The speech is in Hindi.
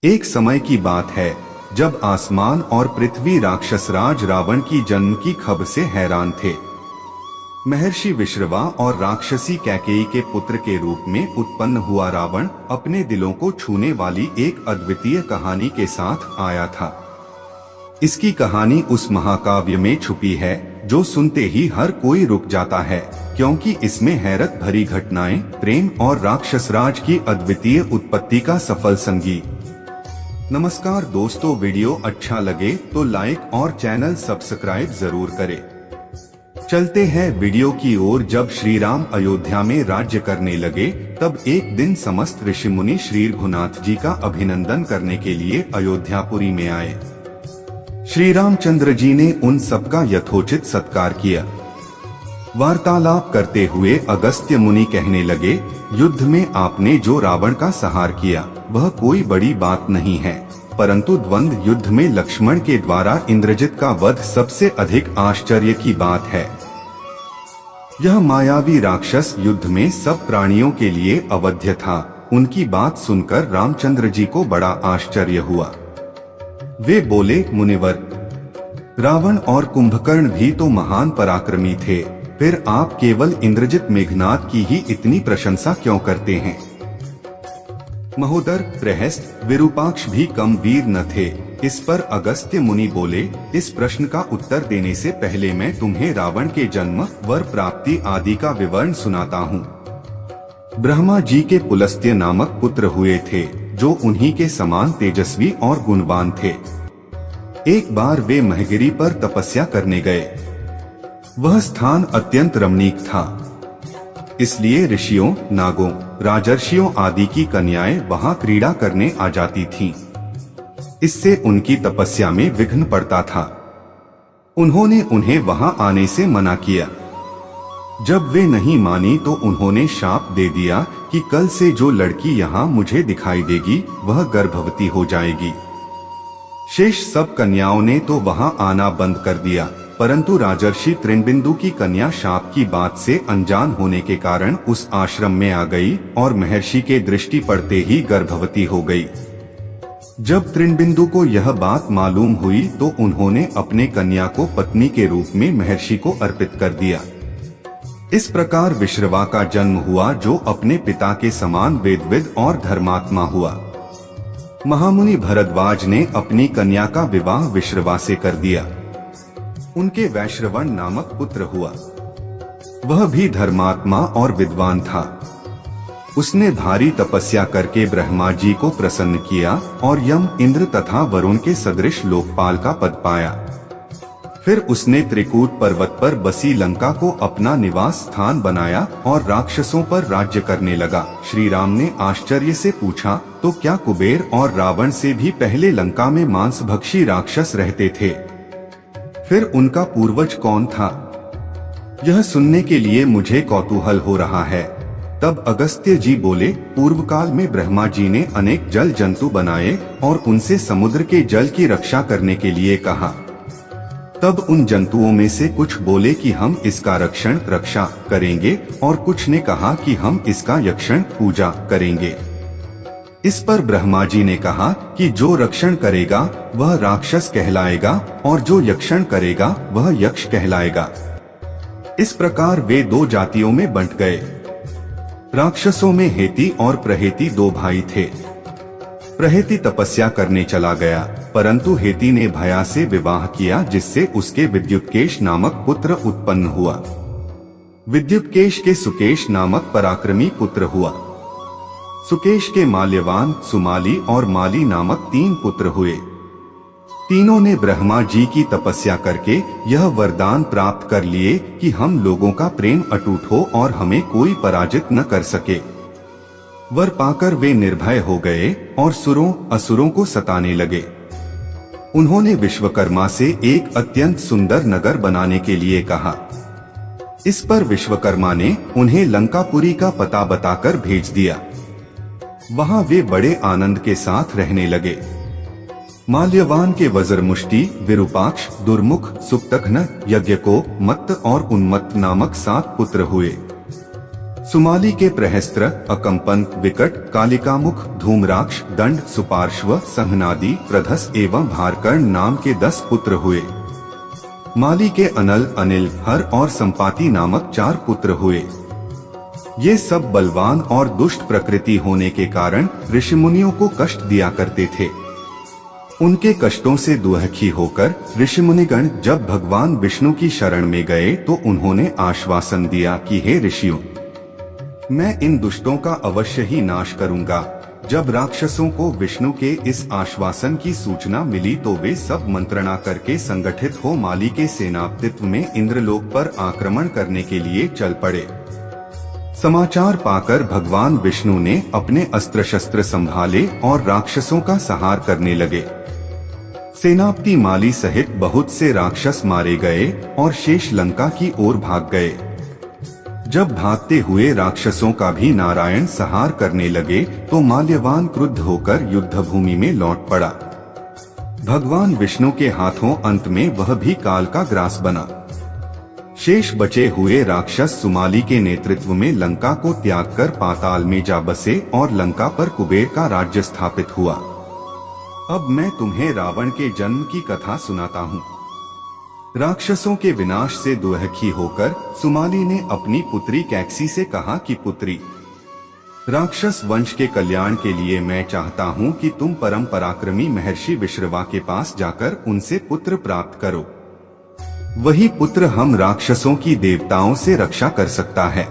एक समय की बात है जब आसमान और पृथ्वी राक्षस राज रावण की जन्म की खबर से हैरान थे। महर्षि विश्रवा और राक्षसी कैकेयी के पुत्र के रूप में उत्पन्न हुआ रावण अपने दिलों को छूने वाली एक अद्वितीय कहानी के साथ आया था। इसकी कहानी उस महाकाव्य में छुपी है जो सुनते ही हर कोई रुक जाता है, क्योंकि इसमें हैरत भरी घटनाएं, प्रेम और राक्षस राज की अद्वितीय उत्पत्ति का सफल संगीत। नमस्कार दोस्तों, वीडियो अच्छा लगे तो लाइक और चैनल सब्सक्राइब जरूर करें। चलते हैं वीडियो की ओर। जब श्री राम अयोध्या में राज्य करने लगे तब एक दिन समस्त ऋषि मुनि श्री रघुनाथ जी का अभिनंदन करने के लिए अयोध्यापुरी में आए। श्री रामचंद्र जी ने उन सबका यथोचित सत्कार किया। वार्तालाप करते हुए अगस्त्य मुनि कहने लगे, युद्ध में आपने जो रावण का संहार किया वह कोई बड़ी बात नहीं है, परंतु द्वंद्व युद्ध में लक्ष्मण के द्वारा इंद्रजित का वध सबसे अधिक आश्चर्य की बात है। यह मायावी राक्षस युद्ध में सब प्राणियों के लिए अवध्य था। उनकी बात सुनकर रामचंद्र जी को बड़ा आश्चर्य हुआ। वे बोले, मुनिवर, रावण और कुंभकर्ण भी तो महान पराक्रमी थे, फिर आप केवल इंद्रजित मेघनाद की ही इतनी प्रशंसा क्यों करते हैं? महोदर, प्रहस्त, विरूपाक्ष भी कम वीर न थे। इस पर अगस्त्य मुनि बोले, इस प्रश्न का उत्तर देने से पहले मैं तुम्हें रावण के जन्म, वर प्राप्ति आदि का विवरण सुनाता हूँ। ब्रह्मा जी के पुलस्त्य नामक पुत्र हुए थे, जो उन्हीं के समान तेजस्वी और गुणवान थे। एक बार वे महगिरी पर तपस्या करने गए। वह स्थान अत्यंत रमणीक था, इसलिए ऋषियों, नागों, राजर्षियों आदि की कन्याएं वहां क्रीड़ा करने आ जाती थीं। इससे उनकी तपस्या में विघ्न पड़ता था। उन्होंने उन्हें वहां आने से मना किया। जब वे नहीं मानी तो उन्होंने शाप दे दिया कि कल से जो लड़की यहाँ मुझे दिखाई देगी वह गर्भवती हो जाएगी। शेष सब कन्याओं ने तो वहां आना बंद कर दिया, परंतु राजर्षि तृणबिंदु की कन्या शाप की बात से अनजान होने के कारण उस आश्रम में आ गई और महर्षि के दृष्टि पड़ते ही गर्भवती हो गई। जब तृणबिंदु को यह बात मालूम हुई तो उन्होंने अपने कन्या को पत्नी के रूप में महर्षि को अर्पित कर दिया। इस प्रकार विश्रवा का जन्म हुआ, जो अपने पिता के समान वेदविद और धर्मात्मा हुआ। महामुनि भरद्वाज ने अपनी कन्या का विवाह विश्रवा से कर दिया। उनके वैश्रवण नामक पुत्र हुआ। वह भी धर्मात्मा और विद्वान था। उसने भारी तपस्या करके ब्रह्मा जी को प्रसन्न किया और यम, इंद्र तथा वरुण के सदृश लोकपाल का पद पाया। फिर उसने त्रिकूट पर्वत पर बसी लंका को अपना निवास स्थान बनाया और राक्षसों पर राज्य करने लगा। श्री राम ने आश्चर्य से पूछा, तो क्या कुबेर और रावण से भी पहले लंका में मांसभक्षी राक्षस रहते थे? फिर उनका पूर्वज कौन था? यह सुनने के लिए मुझे कौतूहल हो रहा है। तब अगस्त्य जी बोले, पूर्व काल में ब्रह्मा जी ने अनेक जल जंतु बनाए और उनसे समुद्र के जल की रक्षा करने के लिए कहा। तब उन जंतुओं में से कुछ बोले कि हम इसका रक्षा करेंगे और कुछ ने कहा कि हम इसका यक्षण पूजा करेंगे। इस पर ब्रह्मा जी ने कहा कि जो रक्षण करेगा वह राक्षस कहलाएगा और जो यक्षण करेगा वह यक्ष कहलाएगा। इस प्रकार वे दो जातियों में बंट गए। राक्षसों में हेती और प्रहेती दो भाई थे। प्रहेती तपस्या करने चला गया, परंतु हेती ने भया से विवाह किया, जिससे उसके विद्युत्केश नामक पुत्र उत्पन्न हुआ। विद्युत्केश के सुकेश नामक पराक्रमी पुत्र हुआ। सुकेश के माल्यवान, सुमाली और माली नामक 3 पुत्र हुए। तीनों ने ब्रह्मा जी की तपस्या करके यह वरदान प्राप्त कर लिए कि हम लोगों का प्रेम अटूट हो और हमें कोई पराजित न कर सके। वर पाकर वे निर्भय हो गए और सुरों, असुरों को सताने लगे। उन्होंने विश्वकर्मा से एक अत्यंत सुंदर नगर बनाने के लिए कहा। इस पर विश्वकर्मा ने उन्हें लंकापुरी का पता बताकर भेज दिया। वहां वे बड़े आनंद के साथ रहने लगे। माल्यवान के वज्रमुष्टि, विरूपाक्ष, दुर्मुख, सुप्तघ्न, यज्ञको, मत्त और उन्मत्त नामक 7 पुत्र हुए। सुमाली के प्रहस्त्र, अकंपन, विकट, कालिकामुख, धूम्राक्ष, दंड, सुपार्श्व, संहनादी, प्रधस एवं भारकर्ण नाम के 10 पुत्र हुए। माली के अनल, अनिल, हर और संपाति नामक 4 पुत्र हुए। ये सब बलवान और दुष्ट प्रकृति होने के कारण ऋषिमुनियों को कष्ट दिया करते थे। उनके कष्टों से दुखी होकर ऋषिमुनिगण जब भगवान विष्णु की शरण में गए तो उन्होंने आश्वासन दिया कि हे ऋषियों, मैं इन दुष्टों का अवश्य ही नाश करूंगा। जब राक्षसों को विष्णु के इस आश्वासन की सूचना मिली तो वे सब मंत्रणा करके संगठित हो माली के सेनापतित्व में इंद्रलोक पर आक्रमण करने के लिए चल पड़े। समाचार पाकर भगवान विष्णु ने अपने अस्त्र शस्त्र संभाले और राक्षसों का संहार करने लगे। सेनापति माली सहित बहुत से राक्षस मारे गए और शेष लंका की ओर भाग गए। जब भागते हुए राक्षसों का भी नारायण संहार करने लगे तो माल्यवान क्रुद्ध होकर युद्ध भूमि में लौट पड़ा। भगवान विष्णु के हाथों अंत में वह भी काल का ग्रास बना। शेष बचे हुए राक्षस सुमाली के नेतृत्व में लंका को त्याग कर पाताल में जा बसे और लंका पर कुबेर का राज्य स्थापित हुआ। अब मैं तुम्हें रावण के जन्म की कथा सुनाता हूँ। राक्षसों के विनाश से दुखी होकर सुमाली ने अपनी पुत्री कैकसी से कहा कि पुत्री, राक्षस वंश के कल्याण के लिए मैं चाहता हूँ कि तुम परम पराक्रमी महर्षि विश्रवा के पास जाकर उनसे पुत्र प्राप्त करो। वही पुत्र हम राक्षसों की देवताओं से रक्षा कर सकता है।